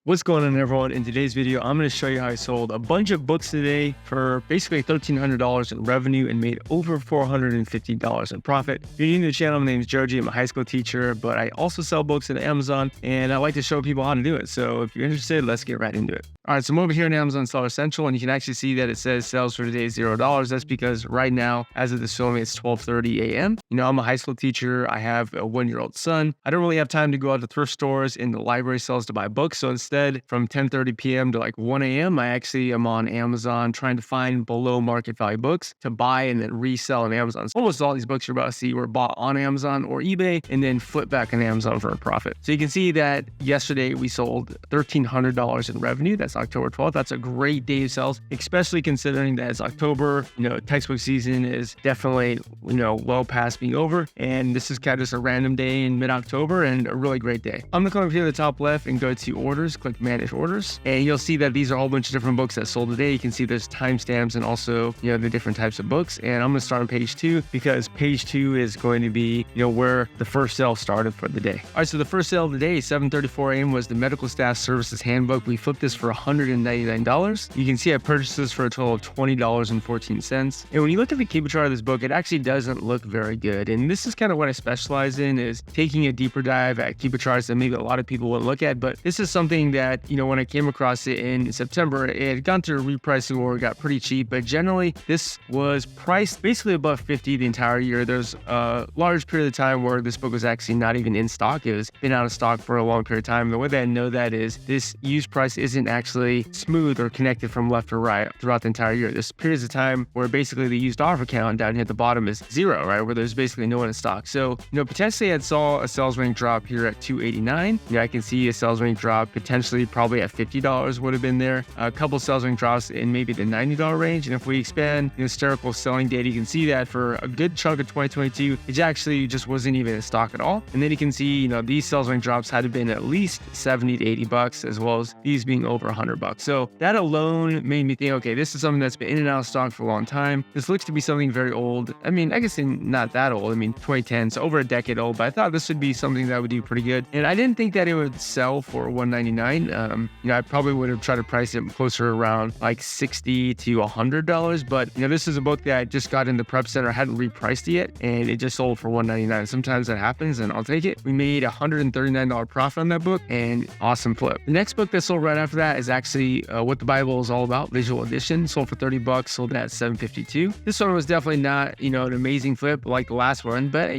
What's going on, everyone? In today's video, I'm going to show you how I sold a bunch of books today for basically $1,300 in revenue and made over $450 in profit. If you're new to the channel, my name is Joji. I'm a high school teacher, but I also sell books on Amazon, and I like to show people how to do it. So if you're interested, let's get right into it. All right, so I'm over here in Amazon Seller Central, and you can actually see that it says sales for today is $0. That's because right now, as of this filming, it's 12:30 a.m. You know, I'm a high school teacher. I have a 1-year-old son. I don't really have time to go out to thrift stores and the library sales to buy books. So instead, from 10:30 p.m. to like 1 a.m., I actually am on Amazon trying to find below market value books to buy and then resell on Amazon. So almost all these books you're about to see were bought on Amazon or eBay and then flipped back on Amazon for a profit. So you can see that yesterday we sold $1,300 in revenue. That's October 12th. That's a great day of sales, especially considering that it's October. You know, textbook season is definitely, well past being over. And this is kind of just a random day in mid-October and a really great day. I'm going to come over here to the top left and go to orders, click manage orders, and you'll see that these are a whole bunch of different books that sold today. You can see there's timestamps and also, the different types of books. And I'm going to start on page 2 because page 2 is going to be, where the first sale started for the day. All right, so the first sale of the day, 7:34 a.m. was the Medical Staff Services Handbook. We flipped this for $199. You can see I purchased this for a total of $20.14. And when you look at the keeper chart of this book, it actually doesn't look very good. And this is kind of what I specialize in, is taking a deeper dive at keeper charts that maybe a lot of people wouldn't look at. But this is something that, when I came across it in September, it had gone through a repricing war, got pretty cheap, but generally this was priced basically above 50 the entire year. There's a large period of time where this book was actually not even in stock. It was been out of stock for a long period of time. The way that I know that is this used price isn't actually smooth or connected from left to right throughout the entire year. There's periods of time where basically the used offer count down here at the bottom is 0, right? Where there's basically no one in stock. So, potentially I saw a sales rank drop here at $289. I can see a sales rank drop potentially probably at $50 would have been there. A couple sales rank drops in maybe the $90 range. And if we expand historical selling data, you can see that for a good chunk of 2022, it actually just wasn't even in stock at all. And then you can see, these sales rank drops had to been at least 70 to 80 bucks, as well as these being over 100 bucks. So that alone made me think, okay, this is something that's been in and out of stock for a long time. This looks to be something very old. I mean, I guess not that old. 2010, so over a decade old, but I thought this would be something that would do pretty good. And I didn't think that it would sell for $199. I probably would have tried to price it closer around like $60 to $100, but this is a book that I just got in the prep center. I hadn't repriced it yet, and it just sold for $199. Sometimes that happens, and I'll take it. We made $139 profit on that book, and awesome flip. The next book that sold right after that is actually What the Bible is All About, Visual Edition. Sold for $30, sold at $7.52. This one was definitely not, an amazing flip like the last one, but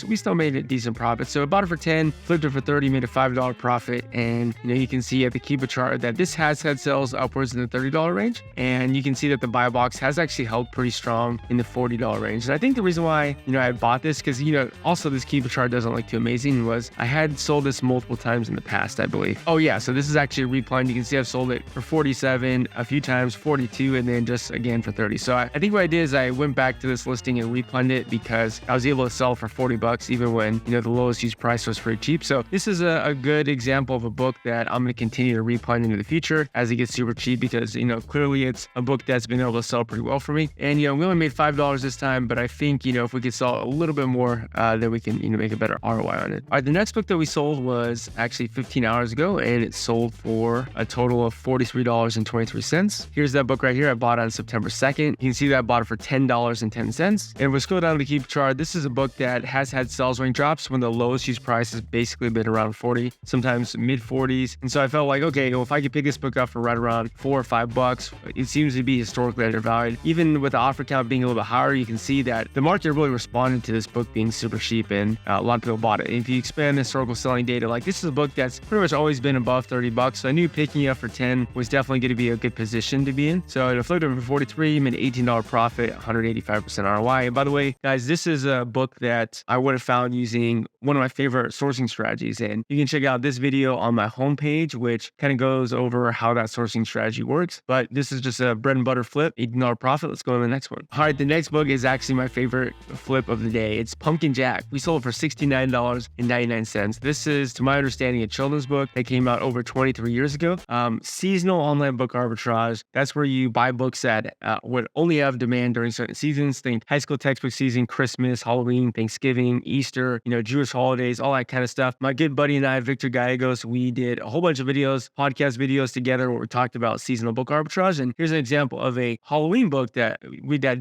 we still made a decent profit. So I bought it for $10, flipped it for $30, made a $5 profit, and you can see at the keeper chart that this has had sales upwards in the $30 range, and you can see that the buy box has actually held pretty strong in the $40 range. And I think the reason why I bought this, because also this keeper chart doesn't look too amazing, was I had sold this multiple times in the past, I believe. Oh yeah, so this is actually a repline. You can see I've sold it for 47 a few times, 42, and then just again for 30. So I think what I did is I went back to this listing and replined it because I was able to sell for 40 bucks even when the lowest used price was pretty cheap. So this is a good example of a book that I'm going to continue to repline into the future as it gets super cheap, because clearly it's a book that's been able to sell pretty well for me. And we only made $5 this time, but I think if we could sell a little bit more, then we can make a better ROI on it. All right, the next book that we sold was actually 15 hours ago, and it sold for a total of $43.23. Here's that book right here. I bought it on September 2nd. You can see that I bought it for $10.10. And we'll scroll down to the keep chart. This is a book that has had sales rank drops when the lowest used price has basically been around 40, sometimes mid 40s. And so I felt like, okay, if I could pick this book up for right around $4 or $5, it seems to be historically undervalued. Even with the offer count being a little bit higher, you can see that the market really responded to this book being super cheap, and a lot of people bought it. And if you expand the historical selling data, like this is a book that's pretty much always been above $30. So I knew picking it up for 10 was definitely going to be a good position to be in. So I flipped it for 43, made an $18 profit, 185% ROI. And by the way, guys, this is a book that I would have found using one of my favorite sourcing strategies. And you can check out this video on my homepage, which kind of goes over how that sourcing strategy works. But this is just a bread and butter flip, $18 profit. Let's go to the next one. All right, the next book is actually my favorite flip of the day. It's Pumpkin Jack. We sold it for $69.99. This is, to my understanding, a children's book that came out over 23 years ago. Seasonal online book arbitrage. That's where you buy books that would only have demand during certain seasons. Think high school textbook season, Christmas, Halloween, Thanksgiving, Easter, Jewish holidays, all that kind of stuff. My good buddy and I, Victor Gallegos, we did a whole bunch of videos, podcast videos together where we talked about seasonal book arbitrage. And here's an example of a Halloween book that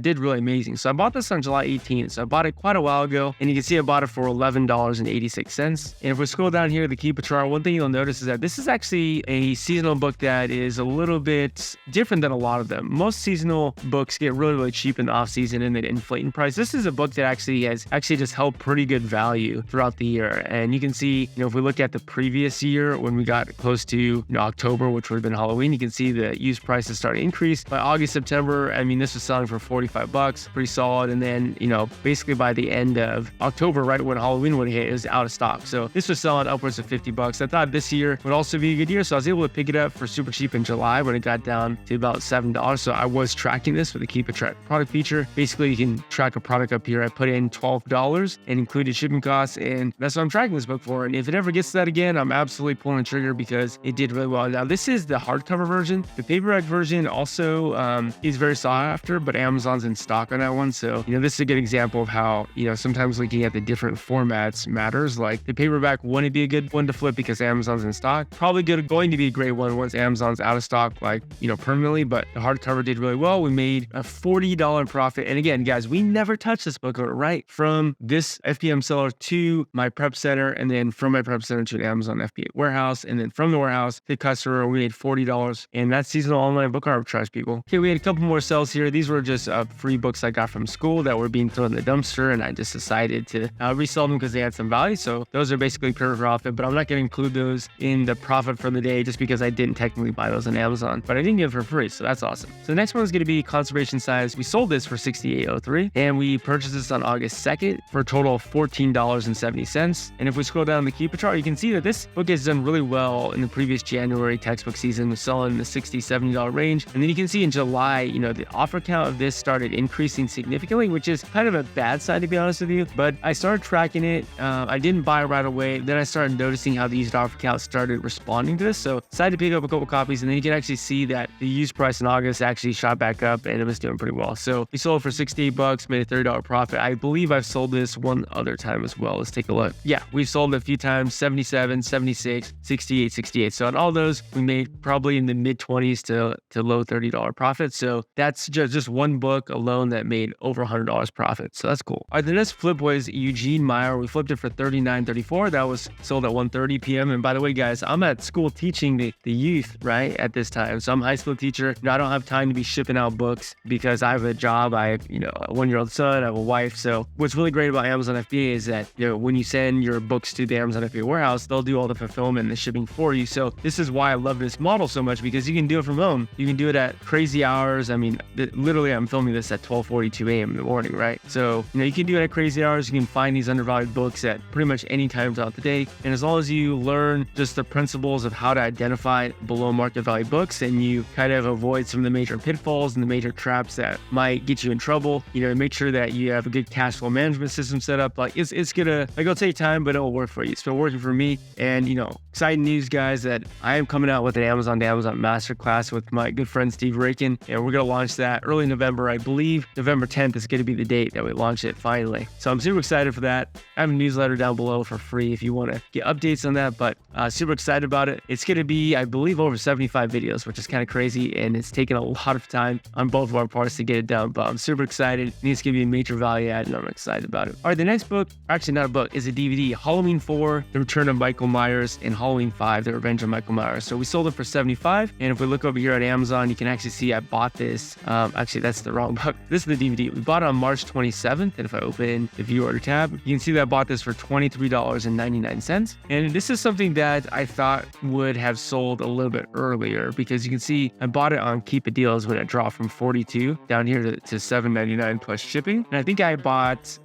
did really amazing. So I bought this on July 18th. So I bought it quite a while ago, and you can see I bought it for $11.86. And if we scroll down here to the Keep It Chart, one thing you'll notice is that this is actually a seasonal book that is a little bit different than a lot of them. Most seasonal books get really, really cheap in the off season and then inflate in price. This is a book that actually has just held pretty good value throughout the year. And you can see, if we look at the previous year when we got close to October, which would have been Halloween, you can see the used prices start to increase. By August, September, this was selling for $45, pretty solid. And then, basically by the end of October, right when Halloween would hit, it was out of stock. So this was selling upwards of $50. I thought this year would also be a good year. So I was able to pick it up for super cheap in July when it got down to about $7. So I was tracking this with the Keep It Track product feature. Basically, you can track a product up here. I put in $12 and included shipping costs, and that's what I'm tracking this book for. And if it ever gets to that again, I'm absolutely pulling the trigger because it did really well. Now, this is the hardcover version. The paperback version also is very sought after, but Amazon's in stock on that one. So, this is a good example of how, sometimes looking at the different formats matters. Like the paperback wouldn't be a good one to flip because Amazon's in stock. Probably going to be a great one once Amazon's out of stock, permanently, but the hardcover did really well. We made a $40 profit. And again, guys, we never touched this book, right? From this FBM seller to my prep center, and then from my prep center to an Amazon FBA warehouse, and then from the warehouse to customer, we made $40. And that's seasonal online book arbitrage, people. Okay, we had a couple more sales here. These were just free books I got from school that were being thrown in the dumpster, and I just decided to resell them because they had some value. So those are basically pure profit, but I'm not going to include those in the profit for the day just because I didn't technically buy those on Amazon, but I didn't get it for free. So that's awesome. So the next one is going to be Conservation Size. We sold this for $68.03, and we purchased this on August 2nd for a total of $14.70. And if we scroll down the Keep It Chart, you can see that this book has done really well in the previous January textbook season. It was selling in the $60, $70 range. And then you can see in July, the offer count of this started increasing significantly, which is kind of a bad sign, to be honest with you. But I started tracking it. I didn't buy it right away. Then I started noticing how the used offer count started responding to this. So decided to pick up a couple copies, and then you can actually see that the used price in August actually shot back up, and it was doing pretty well. So we sold for $68, made a $30 profit. I believe I've sold this one other time as well. Let's take a look. Yeah, we've sold it a few times, 77, 76, 68, 68. So on all those, we made probably in the mid 20s to low $30 profit. So that's just one book alone that made over $100 profit. So that's cool. All right, the next flip was Eugene Meer. We flipped it for $39.34. That was sold at 1:30 p.m. And by the way, guys, I'm at school teaching the youth, right, at this time. So I'm a high school teacher. I don't have time to be shipping out books because I have a job. I have, a 1-year-old son. I have a wife. So what's really great about Amazon FBA is that, when you send your books to the Amazon FBA warehouse, they'll do all the fulfillment and the shipping for you. So this is why I love this model so much, because you can do it from home. You can do it at crazy hours. Literally, I'm filming this at 12:42 a.m. in the morning, right? So, you can do it at crazy hours. You can find these undervalued books at pretty much any time throughout the day. And as long as you learn just the principles of how to identify below market value books, and you kind of avoid some of the major pitfalls and the major traps that might get you in trouble, make sure that you have a good cash flow management system set up. It's gonna, it'll take time, but it'll work for you. It's been working for me. And, exciting news, guys, that I am coming out with an Amazon to Amazon masterclass with my good friend Steve Raiken, and we're going to launch that early November. I believe November 10th is going to be the date that we launch it finally. So I'm super excited for that. I have a newsletter down below for free if you want to get updates on that, but super excited about it. It's going to be, I believe, over 75 videos, which is kind of crazy, and it's taken a lot of time on both of our parts to get it done, but I'm super excited. It needs to be a major value add, and I'm excited about it. All right, the next book, actually not a book, is a DVD, Halloween 4, The Return of Michael Myers, and Halloween 5, The Revenge of Michael Myers. So we sold it for $75, and if we look over here at Amazon, you can actually see I bought this. Actually, that's the wrong book. This is the DVD. We bought it on March 27th, and if I open the view order tab, you can see that I bought this for $23.99. And this is something that I thought would have sold a little bit earlier, because you can see I bought it on Keep It Deals when it dropped from $42 down here to $7.99 plus shipping. And I think I bought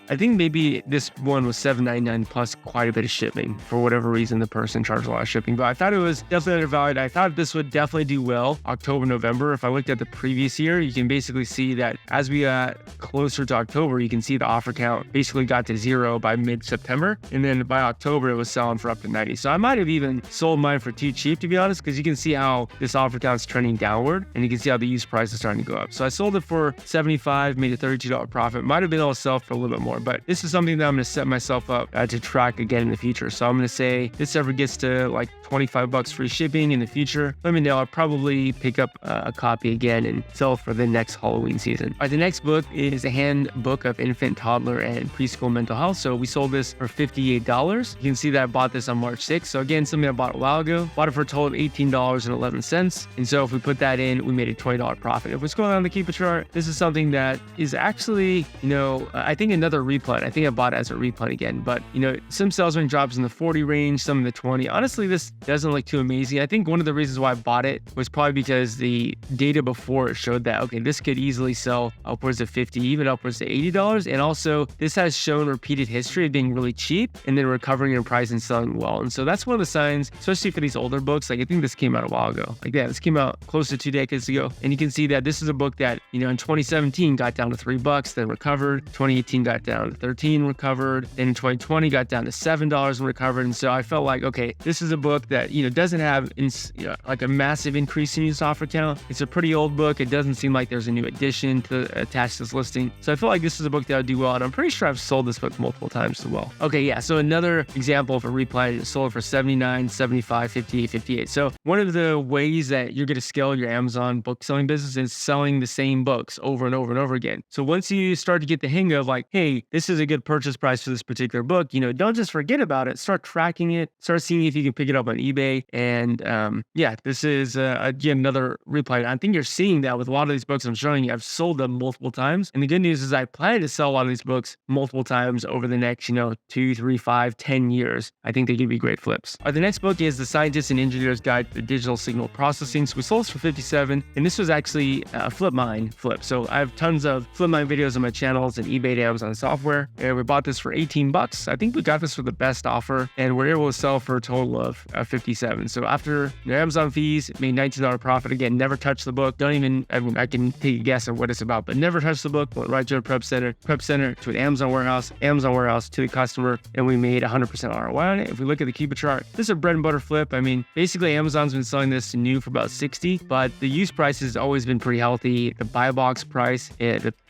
I think maybe this one was $7.99 plus quite a bit of shipping. For whatever reason, the person charged a lot of shipping, but I thought it was definitely undervalued. I thought this would definitely do well October, November. If I looked at the previous year, you can basically see that as we got closer to October, you can see the offer count basically got to 0 by mid-September. And then by October, it was selling for up to 90. So I might have even sold mine for too cheap, to be honest, because you can see how this offer count is trending downward, and you can see how the used price is starting to go up. So I sold it for $75, made a $32 profit. Might have been able to sell for a little bit more, more. But this is something that I'm going to set myself up to track again in the future. So I'm going to say this ever gets to like $25 free shipping in the future, let me know. I'll probably pick up a copy again and sell for the next Halloween season. All right, the next book is a Handbook of Infant, Toddler, and Preschool Mental Health. So we sold this for $58. You can see that I bought this on March 6th. So again, something I bought a while ago. Bought it for a total of $18.11. And so if we put that in, we made a $20 profit. If we scroll down the Keeper chart, this is something that is actually, I think another replant. I think I bought it as a replant again, but some sales range drops in the 40 range, some in the 20. Honestly, this doesn't look too amazing. I think one of the reasons why I bought it was probably because the data before it showed that, okay, this could easily sell upwards of $50, even upwards to $80. And also this has shown repeated history of being really cheap and then recovering in price and selling well. And so that's one of the signs, especially for these older books. Like I think this came out a while ago. This came out close to 2 decades ago. And you can see that this is a book that, in 2017 got down to $3, then recovered. 2018 got down to 13, recovered. Then in 2020 got down to $7 and recovered. And so I felt like, okay, this is a book that, doesn't have like a massive increase in use offer count. It's a pretty old book. It doesn't seem like there's a new addition to attach to this listing. So I feel like this is a book that would do well. And I'm pretty sure I've sold this book multiple times as well. Okay, yeah. So another example of a replant is sold for $79, $75, $58, $58. So one of the ways that you're going to scale your Amazon book selling business is selling the same books over and over and over again. So once you start to get the hang of like, hey, this is a good purchase price for this particular book, don't just forget about it. Start tracking it. Start seeing if you can pick it up on eBay. And this is again another replant. I think you're seeing that with a lot of these books I'm showing you. I've sold them multiple times. And the good news is I plan to sell a lot of these books multiple times over the next 2, 3, 5, 10 years. I think they could be great flips. The next book is The Scientist and Engineer's Guide to Digital Signal Processing. So we sold this for $57, and this was actually a Flipmine flip. So I have tons of Flipmine videos on my channels and eBay to Amazon software. And we bought this for $18. I think we got this for the best offer, and we're able to sell for a total of $57. So after Amazon fees, made $19 profit. Again, never touched the book. I can take a guess at what it's about, but never touched the book. Went right to a prep center to an Amazon warehouse to the customer, and we made 100% ROI on it. If we look at the Keeper chart, this is a bread and butter flip. Basically Amazon's been selling this new for about $60, but the use price has always been pretty healthy. The buy box price,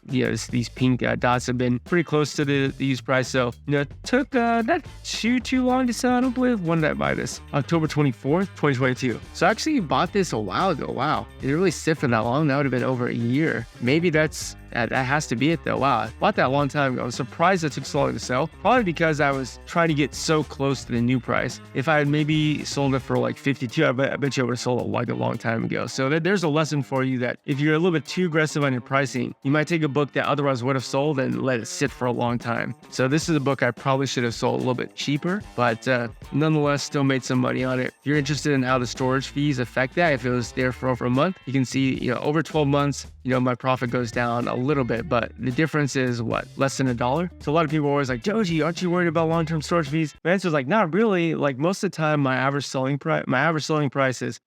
these pink dots have been pretty close to the use price. So, it took not too long to sell. I don't believe. When did I buy this? October 24th, 2022. So I actually bought this a while ago. Wow. It didn't really sit for that long. That would have been over a year. Maybe that has to be it though. Wow, I bought that a long time ago. I was surprised it took so long to sell. Probably because I was trying to get so close to the new price. If I had maybe sold it for like 52, I bet you I would have sold it like a long time ago. So there's a lesson for you that if you're a little bit too aggressive on your pricing, you might take a book that otherwise would have sold and let it sit for a long time. So this is a book I probably should have sold a little bit cheaper, but nonetheless, still made some money on it. If you're interested in how the storage fees affect that, if it was there for over a month, you can see, over 12 months, my profit goes down a little bit, but the difference is what? Less than $1. So a lot of people are always like, Joji, aren't you worried about long-term storage fees? My answer is like, not really. Like most of the time, my average selling price is,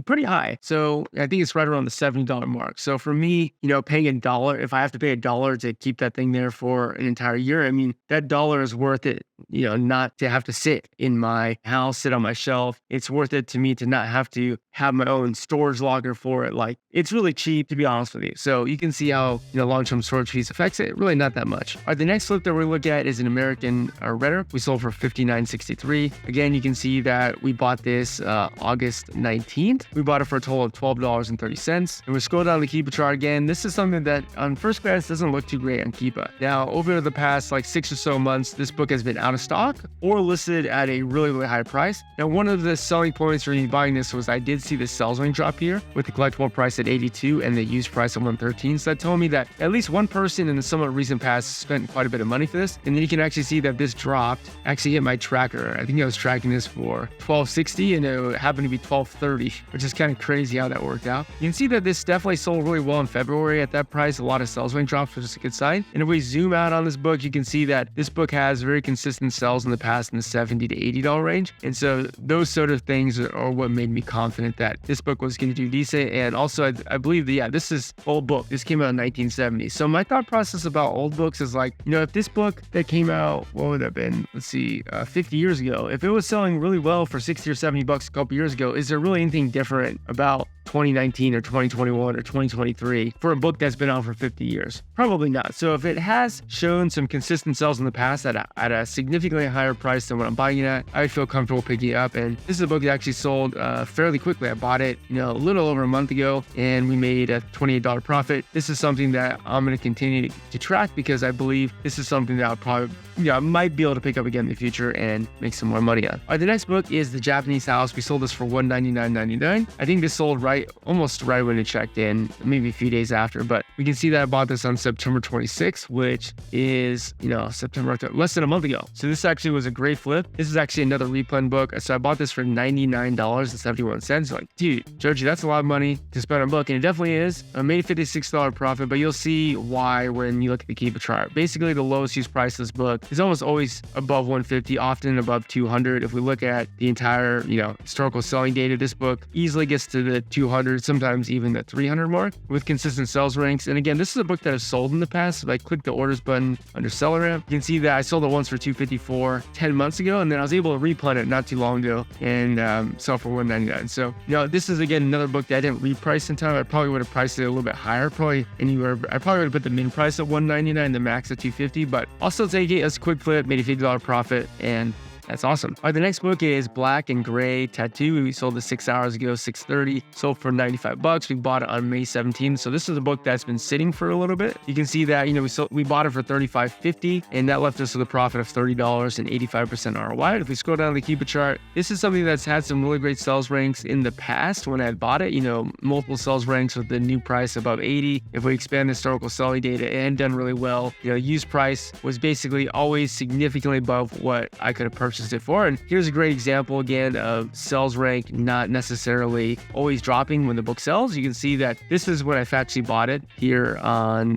pretty high. So I think it's right around the $70 mark. So for me, paying $1, if I have to pay $1 to keep that thing there for an entire year, that $1 is worth it. Not to have to sit in my house, sit on my shelf. It's worth it to me to not have to have my own storage locker for it. Like it's really cheap, to be honest with you. So you can see how long-term storage fees affects it. Really not that much. All right, the next flip that we're looking at is an American Rhetoric. We sold for $59.63. Again, you can see that we bought this August 19th. We bought it for a total of $12.30. And we scroll down the Keepa chart again. This is something that on first glance doesn't look too great on Keepa. Now, over the past 6 or so months, this book has been out of stock or listed at a really, really high price. Now, one of the selling points for me buying this was I did see the sales range drop here with the collectible price at 82 and the used price at 113. So that told me that at least one person in the somewhat recent past spent quite a bit of money for this. And then you can actually see that this dropped, actually hit my tracker. I think I was tracking this for $12.60 and it happened to be $12.30, which is kind of crazy how that worked out. You can see that this definitely sold really well in February at that price. A lot of sales range drops, which is a good sign. And if we zoom out on this book, you can see that this book has very consistent sales in the past in the $70 to $80 range. And so those sort of things are what made me confident that this book was going to do decent. And also, I believe that, this is old book. This came out in 1970. So my thought process about old books is like, if this book that came out, what would it have been? 50 years ago, if it was selling really well for $60 or $70 a couple years ago, is there really anything different about 2019 or 2021 or 2023 for a book that's been out for 50 years? Probably not. So if it has shown some consistent sales in the past at a significantly higher price than what I'm buying it at, I feel comfortable picking it up. And this is a book that actually sold fairly quickly. I bought it, a little over a month ago, and we made a $28 profit. This is something that I'm going to continue to track because I believe this is something that I'll probably, I might be able to pick up again in the future and make some more money on. All right, the next book is The Japanese House. We sold this for $199.99. I think this sold almost right when it checked in, maybe a few days after, but we can see that I bought this on September 26th, which is, September, October, less than a month ago. So this actually was a great flip. This is actually another replen book. So I bought this for $99.71. Like, dude, Joji, that's a lot of money to spend on a book. And it definitely is. I made a $56 profit, but you'll see why when you look at the Keepa chart. Basically, the lowest use price of this book is almost always above 150, often above 200. If we look at the entire, historical selling data, this book easily gets to the 200, sometimes even the 300 mark with consistent sales ranks. And again, this is a book that has sold in the past. If I click the orders button under seller ramp, you can see that I sold it once for $254 10 months ago, and then I was able to replen it not too long ago and sell for $199. So, this is again another book that I didn't reprice in time. I probably would have priced it a little bit higher, I probably would have put the min price at $199, the max at $250, but I'll still take it as a quick flip, made a $50 profit, and that's awesome. All right, the next book is Black and Gray Tattoo. We sold this 6 hours ago, 6:30. Sold for $95. We bought it on May 17th. So this is a book that's been sitting for a little bit. You can see that, we bought it for $35.50, and that left us with a profit of $30 and 85% ROI. If we scroll down the Keepa chart, this is something that's had some really great sales ranks in the past when I had bought it. Multiple sales ranks with the new price above 80. If we expand the historical selling data, it had done really well. Used price was basically always significantly above what I could have purchased it for. And here's a great example again of sales rank not necessarily always dropping when the book sells. You can see that this is when I actually bought it here on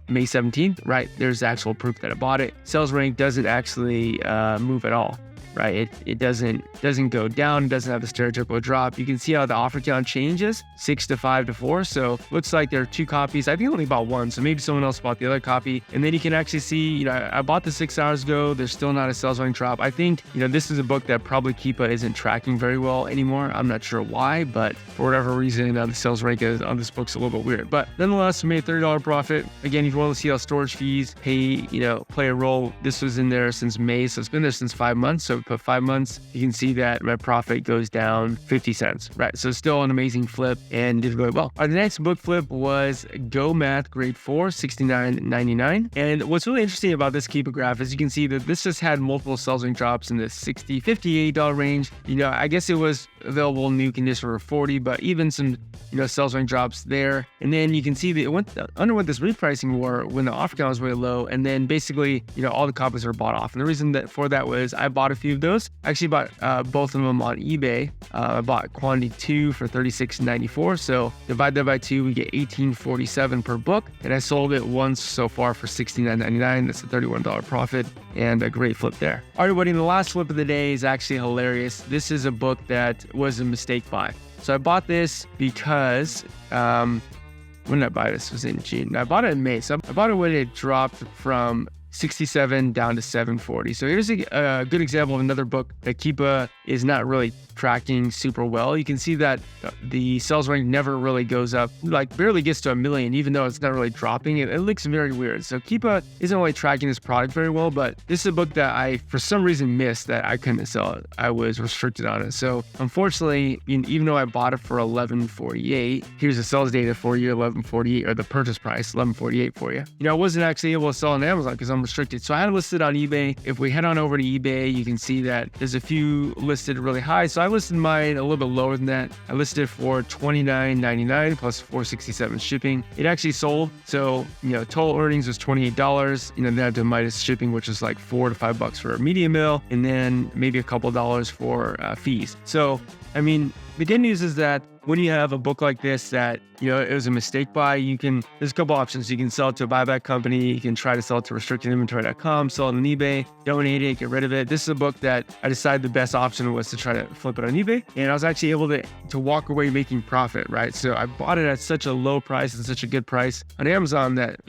May 17th, right? There's actual proof that I bought it. Sales rank doesn't actually move at all. Right, it doesn't go down, it doesn't have the stereotypical drop. You can see how the offer count changes, 6 to 5 to 4. So looks like there are 2 copies. I think I only bought 1, so maybe someone else bought the other copy. And then you can actually see, I bought this 6 hours ago. There's still not a sales rank drop. I think, this is a book that probably Keepa isn't tracking very well anymore. I'm not sure why, but for whatever reason, the sales rank on this book's a little bit weird. But nonetheless, we made a $30 profit. Again, if you want to see how storage fees play a role, this was in there since May, so it's been there since 5 months. So put 5 months, you can see that my profit goes down 50 cents, right? So still an amazing flip and did really well. The next book flip was Go Math Grade 4, $69.99. And what's really interesting about this Keepa graph is you can see that this has had multiple sales rank drops in the $60, $58 range. I guess it was available in new condition for 40, but even some, sales rank drops there. And then you can see that it underwent this repricing war when the offer count was really low. And then basically, all the copies were bought off. And the reason for that was I bought a few of those. I actually bought both of them on eBay. I bought quantity 2 for $36.94. So divide that by 2, we get $18.47 per book. And I sold it once so far for $69.99. That's a $31 profit and a great flip there. All right, everybody, the last flip of the day is actually hilarious. This is a book that was a mistake buy. So I bought this because, when did I buy this? It was in June. I bought it in May. So I bought it when it dropped from 67 down to 740. So here's a good example of another book that Keepa is not really tracking super well. You can see that the sales rank never really goes up, like barely gets to 1 million, even though it's not really dropping. It looks very weird. So Keepa isn't really tracking this product very well, but this is a book that I, for some reason, missed that I couldn't sell it. I was restricted on it. So unfortunately, even though I bought it for $11.48, here's the sales data for you, $11.48, or the purchase price, $11.48 for you. I wasn't actually able to sell on Amazon because I'm restricted. So I had it listed on eBay. If we head on over to eBay, you can see that there's a few listed really high. So I listed mine a little bit lower than that. I listed it for $29.99 plus $4.67 shipping. It actually sold. So, total earnings was $28. Then I had to minus shipping, which is like $4 to $5 for a medium mill, and then maybe a couple dollars for fees. So, the good news is that when you have a book like this that, it was a mistake buy, there's a couple options. You can sell it to a buyback company. You can try to sell it to restrictedinventory.com, sell it on eBay, donate it, get rid of it. This is a book that I decided the best option was to try to flip it on eBay. And I was actually able to walk away making profit, right? So I bought it at such a low price and such a good price on Amazon that,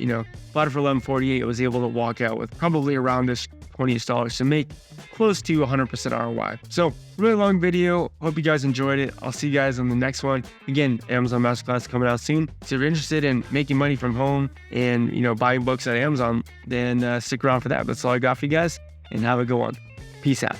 bought it for $11.48. I was able to walk out with probably around this $20 to make close to 100% ROI. So really long video. Hope you guys enjoyed it. I'll see you guys on the next one. Again, Amazon Masterclass coming out soon. So if you're interested in making money from home and, buying books on Amazon, then stick around for that. That's all I got for you guys, and have a good one. Peace out.